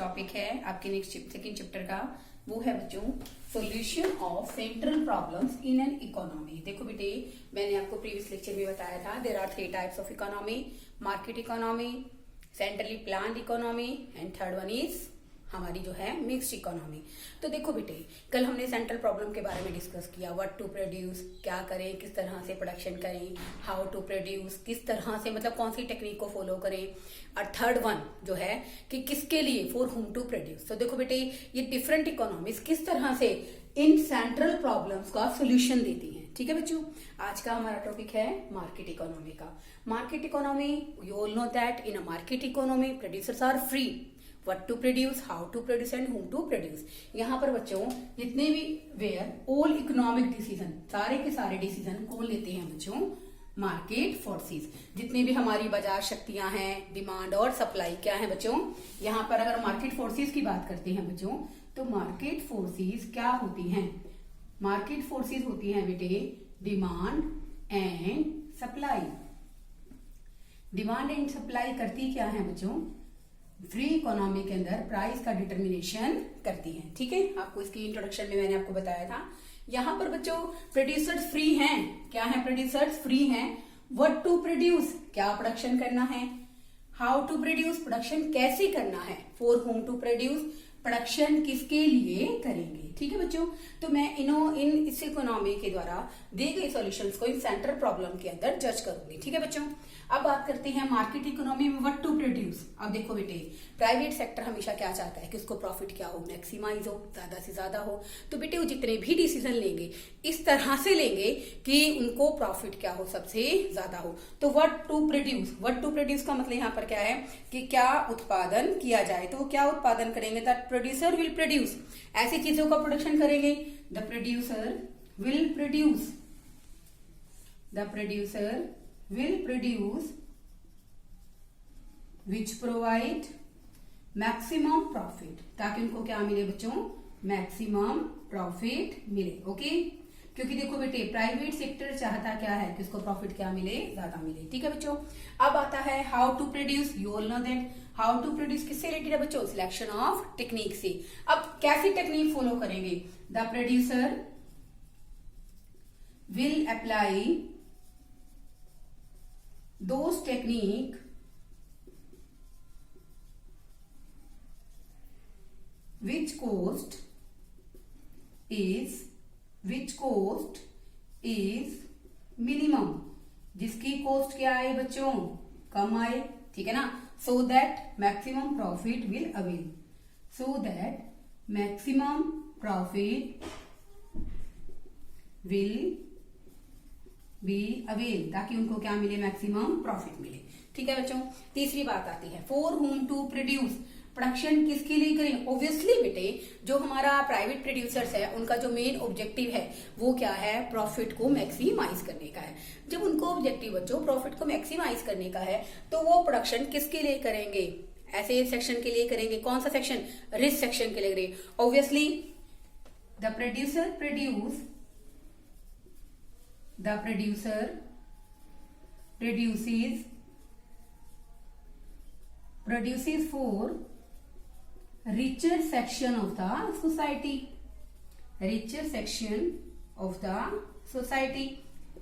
Topic है आपके next second chapter का, वो है बच्चों solution of central problems in an economy. देखो बेटे, मैंने आपको प्रीवियस लेक्चर में बताया था there are 3 types of economy, market economy, centrally planned economy and third one is हमारी जो है मिक्स्ड इकोनॉमी। तो देखो बेटे, कल हमने सेंट्रल प्रॉब्लम के बारे में डिस्कस किया, व्हाट टू प्रोड्यूस, क्या करें, किस तरह से प्रोडक्शन करें, हाउ टू प्रोड्यूस, किस तरह से मतलब कौन सी टेक्निक को फॉलो करें, और थर्ड वन जो है कि किसके लिए, फॉर हुम टू प्रोड्यूस। तो देखो बेटे, ये डिफरेंट इकोनॉमीज किस तरह से इन सेंट्रल प्रॉब्लम्स का सोल्यूशन देती हैं। ठीक है बच्चों, आज का हमारा टॉपिक है मार्केट इकोनॉमी का। Market economy, you all know that in a market economy producers are free what to produce, how to produce and whom to produce। यहाँ पर बच्चों जितने भी वेयर ऑल इकोनॉमिक डिसीजन, सारे के सारे डिसीजन कौन लेते हैं बच्चों, मार्केट फोर्सेस। जितने भी हमारी बाजार शक्तियां हैं, डिमांड और सप्लाई क्या है बच्चों, यहाँ पर अगर मार्केट फोर्सेस की बात करते हैं बच्चों, तो मार्केट फोर्सेस क्या होती हैं, मार्केट फोर्सेस होती हैं बेटे demand and supply. Demand and supply करती क्या है बच्चों, फ्री इकोनॉमी के अंदर प्राइस का डिटर्मिनेशन करती है। ठीक है, आपको इसकी इंट्रोडक्शन में मैंने आपको बताया था। यहां पर बच्चों प्रोड्यूसर्स फ्री हैं, क्या है, प्रोड्यूसर्स फ्री हैं। व्हाट टू प्रोड्यूस, क्या प्रोडक्शन करना है, हाउ टू प्रोड्यूस, प्रोडक्शन कैसे करना है, for whom to produce, production किसके लिए करेंगे। ठीक है बच्चों, तो मैं इन इस इकोनॉमी के द्वारा दी गई सॉल्यूशंस को इन सेंट्रल प्रॉब्लम के अंदर जज करूंगी। ठीक है बच्चों, अब बात करते हैं मार्केट इकोनॉमी में व्हाट टू प्रोड्यूस। अब देखो बेटे, प्राइवेट सेक्टर हमेशा क्या चाहता है कि उसको प्रॉफिट क्या हो, मैक्सिमाइज हो, ज्यादा से ज्यादा हो। तो बेटे वो जितने भी डिसीजन लेंगे इस तरह से लेंगे कि उनको प्रॉफिट क्या हो, सबसे ज्यादा हो। तो what to produce, what to produce का मतलब यहाँ पर क्या है कि क्या उत्पादन किया जाए। तो वो क्या उत्पादन करेंगे, दैट प्रोड्यूसर विल प्रोड्यूस, ऐसी चीजों का प्रोडक्शन करेंगे। The producer will produce, the producer will produce which provide maximum profit, ताकि उनको क्या मिले बच्चों, मैक्सिमम प्रॉफिट मिले। ओके, क्योंकि देखो बेटे प्राइवेट सेक्टर चाहता क्या है कि उसको प्रॉफिट क्या मिले, ज्यादा मिले। ठीक है बच्चों, अब आता है how to produce. You all know that how to produce किससे रिलेटेड है बच्चों, सिलेक्शन ऑफ टेक्निक से। अब कैसी टेक्निक फॉलो करेंगे, the producer will apply those technique which cost is minimum, जिसकी कॉस्ट क्या आए बच्चों, कम आए। ठीक है ना, so that maximum profit will avail, so that maximum profit will be avail, ताकि उनको क्या मिले, मैक्सिमम प्रॉफिट मिले। ठीक है बच्चों, तीसरी बात आती है for whom to produce, production किसके लिए करें। ऑब्वियसली बेटे जो हमारा प्राइवेट प्रोड्यूसर्स है उनका जो मेन ऑब्जेक्टिव है वो क्या है, प्रॉफिट को मैक्सिमाइज करने का है। जब उनको ऑब्जेक्टिव बच्चों प्रॉफिट को मैक्सिमाइज करने का है तो वो प्रोडक्शन किसके लिए करेंगे, ऐसे सेक्शन के लिए करेंगे। कौन सा सेक्शन, रिच सेक्शन के लिए करेंगे। Obviously the producer produces for richer section of the society, richer section of the society।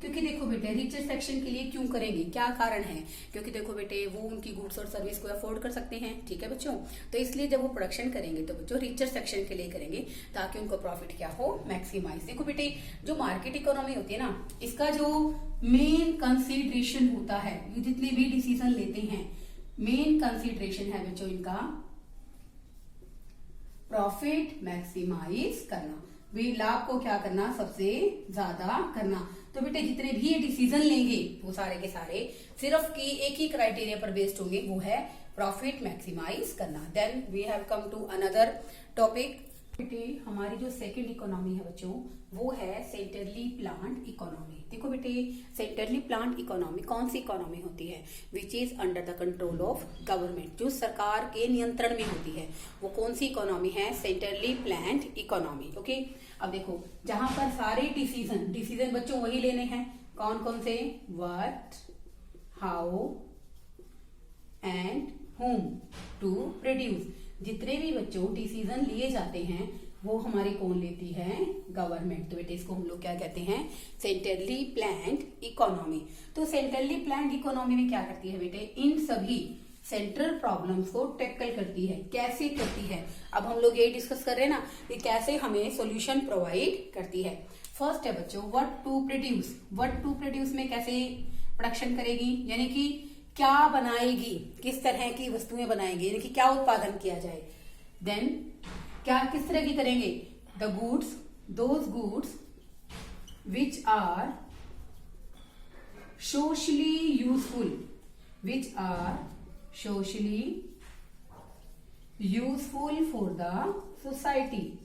क्योंकि देखो बेटे रिचर सेक्शन के लिए क्यों करेंगे, क्या कारण है, क्योंकि देखो बेटे वो उनकी गुड्स और सर्विस को अफोर्ड कर सकते हैं। ठीक है बच्चों, तो इसलिए जब वो प्रोडक्शन करेंगे तो बच्चों रिचर सेक्शन के लिए करेंगे ताकि उनको प्रॉफिट क्या हो, मैक्सिमाइज। देखो बेटे जो मार्केट इकोनॉमी होती है ना, इसका जो मेन कंसिडरेशन होता है, ये जितने भी डिसीजन लेते हैं मेन कंसिडरेशन है बच्चों इनका प्रॉफिट मैक्सिमाइज करना, भी लाभ को क्या करना, सबसे ज्यादा करना। तो बेटे जितने भी ये डिसीजन लेंगे वो सारे के सारे सिर्फ की एक ही क्राइटेरिया पर बेस्ड होंगे, वो है प्रॉफिट मैक्सिमाइज करना। Then we have come to another topic. बेटे हमारी जो सेकंड इकोनॉमी है बच्चों वो है सेंट्रली प्लान्ड इकोनॉमी। देखो बेटे सेंट्रली प्लान्ड इकोनॉमी कौन सी इकोनॉमी होती है, which is under the control of government, जो सरकार के नियंत्रण में होती है, वो कौन सी इकोनॉमी है, सेंट्रली प्लान्ड इकोनॉमी। ओके, अब देखो जहां पर सारे डिसीजन बच्चों वही लेने हैं, कौन कौन से, what, how and whom to produce। जितने भी बच्चों डिसीजन लिए जाते हैं वो हमारी कौन लेती है? गवर्नमेंट। तो बेटे इसको हम लोग क्या कहते हैं? Centrally planned economy. तो सेंट्रली प्लान्ड इकोनॉमी में क्या करती है बेटे? इन सभी सेंट्रल प्रॉब्लम्स को टैकल करती है। कैसे करती है? अब हम लोग ये डिस्कस कर रहे हैं ना कि कैसे हमें सॉल्यूशन प्रोवाइड करती है। फर्स्ट है बच्चों what to produce. What to produce में कैसे प्रोडक्शन करेगी, यानी कि क्या बनाएगी, किस तरह की वस्तुएं बनाएगी, यानी कि क्या उत्पादन किया जाए। देन क्या किस तरह की करेंगे? The goods, those goods which are socially useful, which are socially useful for the society.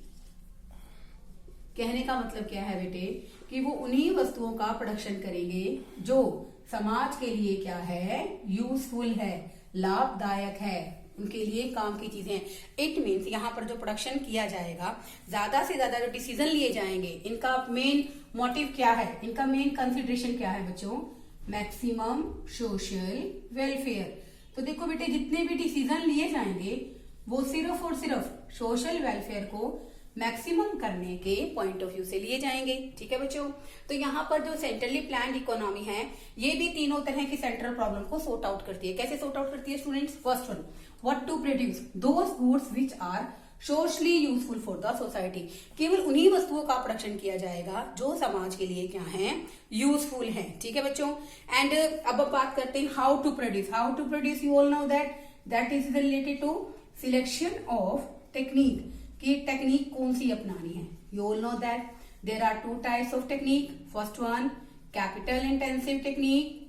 कहने का मतलब क्या है बेटे कि वो उन्हीं वस्तुओं का प्रोडक्शन करेंगे जो समाज के लिए क्या है? यूजफुल है, लाभदायक है, उनके लिए काम की चीजें हैं। इट मीन्स यहाँ पर जो प्रोडक्शन किया जाएगा, ज्यादा से ज्यादा जो डिसीजन लिए जाएंगे, इनका मेन मोटिव क्या है, इनका मेन कंसिडरेशन क्या है बच्चों? Maximum social welfare. तो देखो बेटे जितने भी डिसीजन लिए जाएंगे वो सिर्फ और सिर्फ सोशल वेलफेयर को मैक्सिमम करने के पॉइंट ऑफ व्यू से लिए जाएंगे। ठीक है बच्चों, तो यहाँ पर जो सेंट्रली प्लान्ड इकोनॉमी है ये भी तीनों तरह की सेंट्रल प्रॉब्लम को सॉर्ट आउट करती है। कैसे सॉर्ट आउट करती है students? First one what to produce those goods which are socially useful for the society. केवल उन्हीं वस्तुओं का प्रोडक्शन किया जाएगा जो समाज के लिए क्या है? यूजफुल है। ठीक है बच्चों, एंड अब बात करते हैं how to produce. How to produce you all know that is related to selection of technique, कि टेक्निक कौन सी अपनानी है। You all know that there are two types of technique. First one capital intensive technique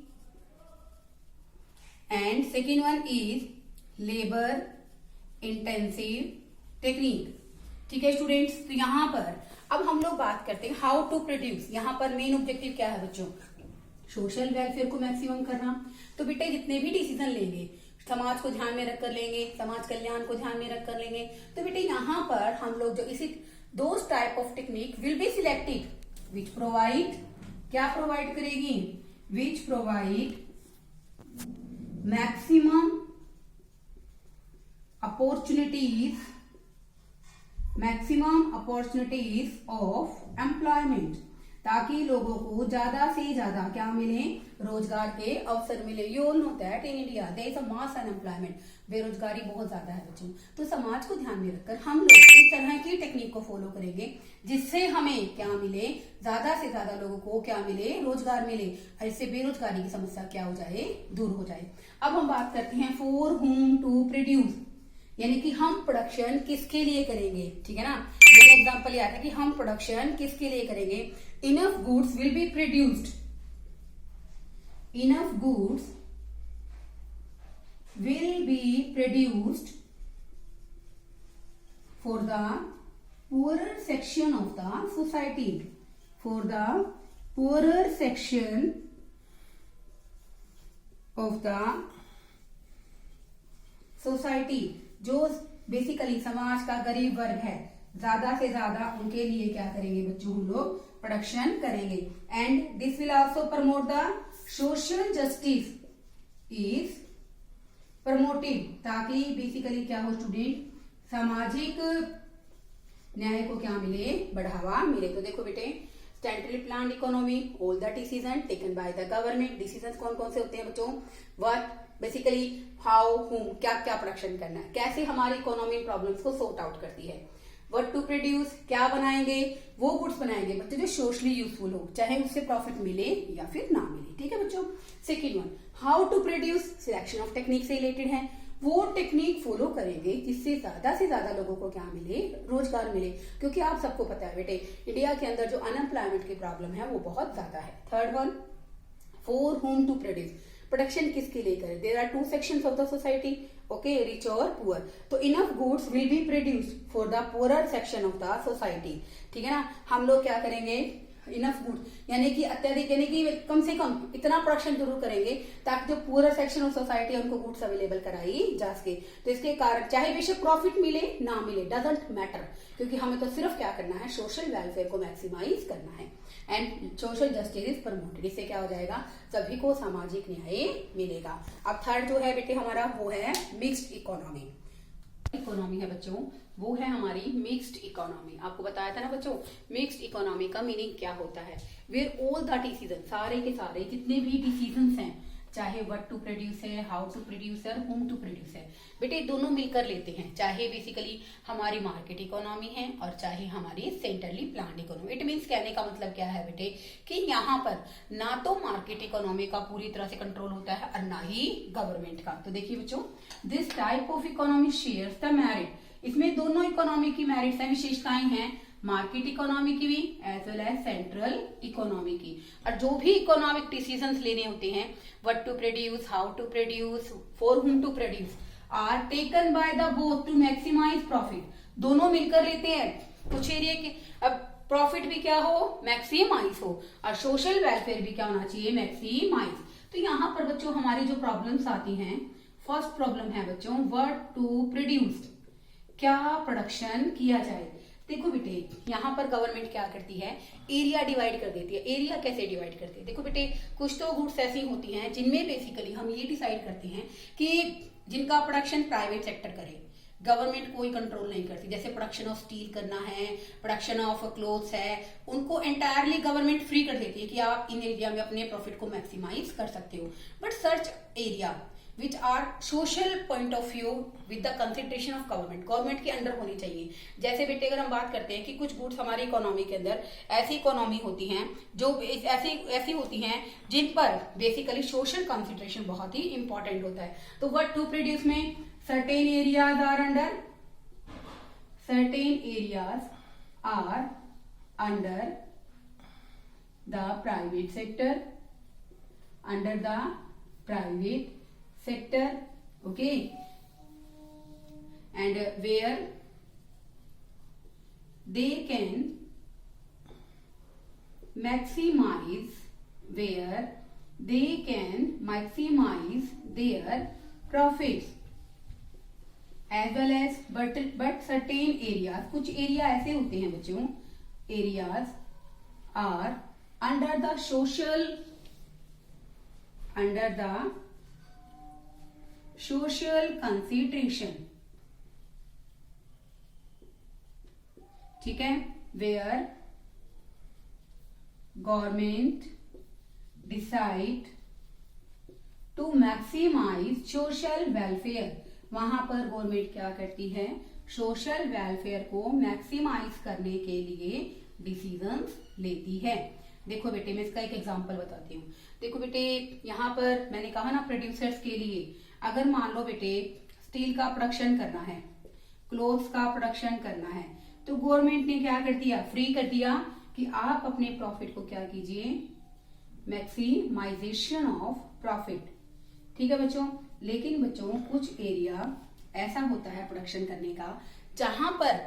and second one is labour intensive technique. ठीक है students, तो यहां पर अब हम लोग बात करते हैं हाउ टू प्रोड्यूस। यहां पर मेन ऑब्जेक्टिव क्या है बच्चों? सोशल वेलफेयर को मैक्सिमम करना। तो बेटे जितने भी डिसीजन लेंगे समाज को ध्यान में रखकर लेंगे, समाज कल्याण को ध्यान में रखकर लेंगे। तो बेटे यहाँ पर हम लोग जो इसी those type of technique will be selected which provide, क्या प्रोवाइड करेगी? Which provide maximum opportunities of employment, ताकि लोगों को ज्यादा से ज्यादा क्या मिले? रोजगार के अवसर मिले। You all know that in India there is a mass unemployment, बेरोजगारी बहुत ज्यादा है बच्चों। तो समाज को ध्यान में रखकर हम लोग इस तरह की टेक्निक को फॉलो करेंगे जिससे हमें क्या मिले? ज्यादा से ज्यादा लोगों को क्या मिले? रोजगार मिले, और इससे बेरोजगारी की समस्या क्या हो जाए? दूर हो जाए। अब हम बात करते हैं फॉर हुम टू प्रोड्यूस, यानी कि हम प्रोडक्शन किसके लिए करेंगे। ठीक है ना, मेरा एग्जांपल यह था कि हम प्रोडक्शन किसके लिए करेंगे? Enough goods will be produced. Enough goods will be produced for the poorer section of the society. For the poorer section of the society. जो बेसिकली समाज का गरीब वर्ग है, ज्यादा से ज्यादा उनके लिए क्या करेंगे बच्चों? हम लोग प्रोडक्शन करेंगे। And this will also promote the social justice is promoted, ताकि बेसिकली क्या हो स्टूडेंट? सामाजिक न्याय को क्या मिले? बढ़ावा मिले। तो देखो बेटे centrally planned economy, all the decision taken by the government. Decision कौन कौन से होते हैं बच्चों? व्हाट बेसिकली हाउ हुम, क्या क्या प्रोडक्शन करना है, कैसे हमारी इकोनॉमी प्रॉब्लम्स को सॉर्ट आउट करती है। व्हाट टू प्रोड्यूस, क्या बनाएंगे? वो गुड्स बनाएंगे बच्चे जो सोशली यूजफुल हो, चाहे उससे प्रॉफिट मिले या फिर ना मिले। ठीक है बच्चों। Second one how to produce, selection of technique से रिलेटेड है। वो टेक्निक फॉलो करेंगे जिससे ज्यादा से ज्यादा लोगों को क्या मिले? रोजगार मिले। क्योंकि आप सबको पता है बेटे इंडिया के अंदर जो अनएम्प्लॉयमेंट की प्रॉब्लम है वो बहुत ज्यादा है। Third one for whom to produce, production किसके लिए करें? There are two sections of the society, okay, rich और पुअर। तो enough goods will be produced for the poorer section of the society. ठीक है ना, हम लोग क्या करेंगे? इनफ गुड यानी कि अत्यधिक, यानी कि कम से कम इतना प्रोडक्शन जरूर करेंगे ताकि जो पूरा सेक्शन ऑफ सोसाइटी है उनको गुड्स अवेलेबल कराई जा सके। तो इसके कारण चाहे बेशक प्रॉफिट मिले ना मिले, डजंट मैटर, क्योंकि हमें तो सिर्फ क्या करना है, सोशल वेलफेयर को मैक्सिमाइज करना है and social justice is promoted. इससे क्या हो जाएगा, सभी को सामाजिक न्याय मिलेगा। अब थर्ड जो है बेटे हमारा वो है मिक्स्ड इकोनॉमी। इकोनॉमी है बच्चों, वो है हमारी मिक्स्ड इकोनॉमी। आपको बताया था ना बच्चों, मिक्स्ड इकोनॉमी का मीनिंग क्या होता है, वेयर ऑल द डिसीजन, सारे के सारे जितने भी डिसीजंस हैं, चाहे व्हाट टू प्रोड्यूस है, हाउ टू प्रोड्यूस है, होम टू प्रोड्यूस है, बेटे दोनों मिलकर लेते हैं, चाहे बेसिकली हमारी मार्केट इकोनॉमी है और चाहे हमारी centrally planned economy. It means कहने का मतलब क्या है बेटे कि यहाँ पर ना तो मार्केट इकोनॉमी का पूरी तरह से कंट्रोल होता है और ना ही गवर्नमेंट का। तो देखिए बच्चों, this type of economy shares the merit, इसमें दोनों इकोनॉमी की मेरिट्स हैं, विशेषताएं हैं, मार्केट इकोनॉमी की भी as well as central economy की। और जो भी इकोनॉमिक डिसीजंस लेने होते हैं, what to produce, how to produce, for whom to produce, are taken by the both to maximise profit, दोनों मिलकर लेते हैं। कुछ एरिया के अब प्रॉफिट भी क्या हो, मैक्सिमाइज हो, और सोशल वेलफेयर भी क्या होना चाहिए, मैक्सिमाइज। तो यहाँ पर बच्चों हमारी जो प्रॉब्लम्स आती हैं, फर्स्ट प्रॉब्लम है बच्चों व्हाट टू प्रोड्यूस, क्या प्रोडक्शन किया जाए। देखो बेटे यहाँ पर गवर्नमेंट क्या करती है, एरिया डिवाइड कर देती है। एरिया कैसे डिवाइड करती है, देखो बेटे कुछ तो गुड्स ऐसी होती हैं जिनमें बेसिकली हम ये डिसाइड करते हैं कि जिनका प्रोडक्शन प्राइवेट सेक्टर करे, गवर्नमेंट कोई कंट्रोल नहीं करती। जैसे प्रोडक्शन ऑफ स्टील करना है, प्रोडक्शन ऑफ क्लोथ्स है, उनको एंटायरली गवर्नमेंट फ्री कर देती है कि आप इन एरिया में अपने प्रॉफिट को मैक्सिमाइज कर सकते हो। But search area which are social point of view with the consideration of government के अंडर होनी चाहिए। जैसे बेटे अगर हम बात करते हैं कि कुछ गुड्स हमारी इकोनॉमी के अंदर ऐसी इकोनॉमी होती हैं जो ऐसी होती हैं जिन पर बेसिकली सोशल कंसिडरेशन बहुत ही इंपॉर्टेंट होता है। तो व्हाट टू प्रोड्यूस में certain areas are under the private sector, okay, and where they can maximize their profits as well as but certain areas, कुछ एरिया ऐसे होते हैं बच्चों, areas are under the social consideration, ठीक है, where government decide to maximize social welfare, वहां पर government क्या करती है, सोशल वेलफेयर को मैक्सिमाइज करने के लिए डिसीजंस लेती है। देखो बेटे मैं इसका एक एग्जांपल बताती हूँ। देखो बेटे यहाँ पर मैंने कहा ना प्रोड्यूसर्स के लिए, अगर मान लो बेटे स्टील का प्रोडक्शन करना है, क्लोथ्स का प्रोडक्शन करना है, तो गवर्नमेंट ने क्या कर दिया, फ्री कर दिया कि आप अपने प्रॉफिट को क्या कीजिए, मैक्सिमाइजेशन ऑफ प्रॉफिट, ठीक है बच्चों। लेकिन बच्चों कुछ एरिया ऐसा होता है प्रोडक्शन करने का जहां पर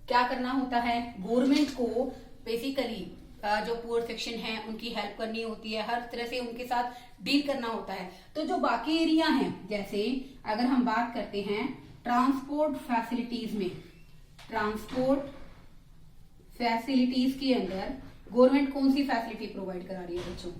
क्या करना होता है, गवर्नमेंट को बेसिकली जो पुअर सेक्शन है उनकी हेल्प करनी होती है, हर तरह से उनके साथ डील करना होता है। तो जो बाकी एरिया हैं, जैसे अगर हम बात करते हैं ट्रांसपोर्ट फैसिलिटीज में, ट्रांसपोर्ट फैसिलिटीज के अंदर गवर्नमेंट कौन सी फैसिलिटी प्रोवाइड करा रही है बच्चों,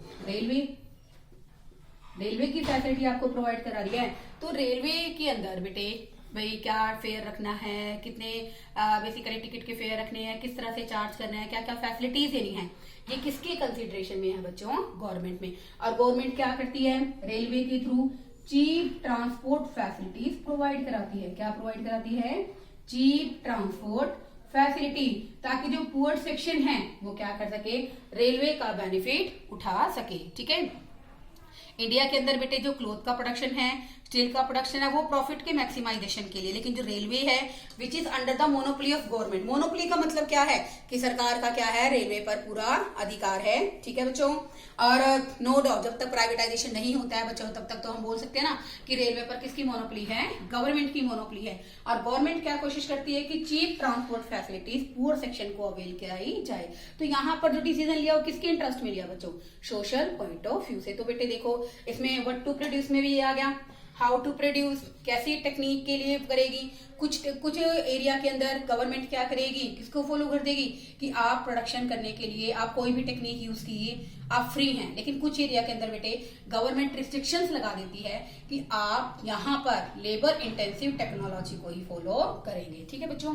रेलवे की फैसिलिटी आपको प्रोवाइड करा रही है। तो रेलवे के अंदर बेटे भाई क्या फेयर रखना है, कितने बेसिकली टिकट के फेयर रखने हैं, किस तरह से चार्ज करना है, क्या क्या फैसिलिटीज देनी है, ये किसके कंसिडरेशन में है बच्चों, गवर्नमेंट में। और गवर्नमेंट क्या करती है, रेलवे के through cheap transport facilities provide कराती है। क्या प्रोवाइड कराती है, चीप ट्रांसपोर्ट फैसिलिटी, ताकि जो पुअर सेक्शन है वो क्या कर सके, रेलवे का बेनिफिट उठा सके, ठीक है। इंडिया के अंदर बेटे जो क्लोथ का प्रोडक्शन है, स्टील का प्रोडक्शन है, वो प्रॉफिट के मैक्सिमाइजेशन के लिए, लेकिन जो रेलवे है which is under the monopoly of government. Monopoly का मतलब क्या है कि सरकार का क्या है, रेलवे पर पूरा अधिकार है, ठीक है बच्चों। और नो डाउट जब तक प्राइवेटाइजेशन नहीं होता है बच्चों तब तक तो हम बोल सकते हैं ना कि रेलवे पर किसकी मोनोपोली है, गवर्नमेंट की मोनोपोली है। और गवर्नमेंट क्या कोशिश करती है कि cheap transport facilities poor section को अवेल कराई जाए। तो यहाँ पर जो डिसीजन लिया वो किसके इंटरेस्ट में लिया बच्चों, सोशल पॉइंट ऑफ व्यू से। तो बेटे देखो इसमें व्हाट टू प्रोड्यूस में भी ये आ गया, हाउ टू प्रोड्यूस, कैसी टेक्निक के लिए करेगी, कुछ एरिया के अंदर गवर्नमेंट क्या करेगी, किसको फॉलो कर देगी कि आप प्रोडक्शन करने के लिए आप कोई भी टेक्निक यूज कीजिए, आप फ्री हैं। लेकिन कुछ एरिया के अंदर बेटे गवर्नमेंट रिस्ट्रिक्शंस लगा देती है कि आप यहाँ पर लेबर इंटेंसिव टेक्नोलॉजी को ही फॉलो करेंगे। ठीक है बच्चों।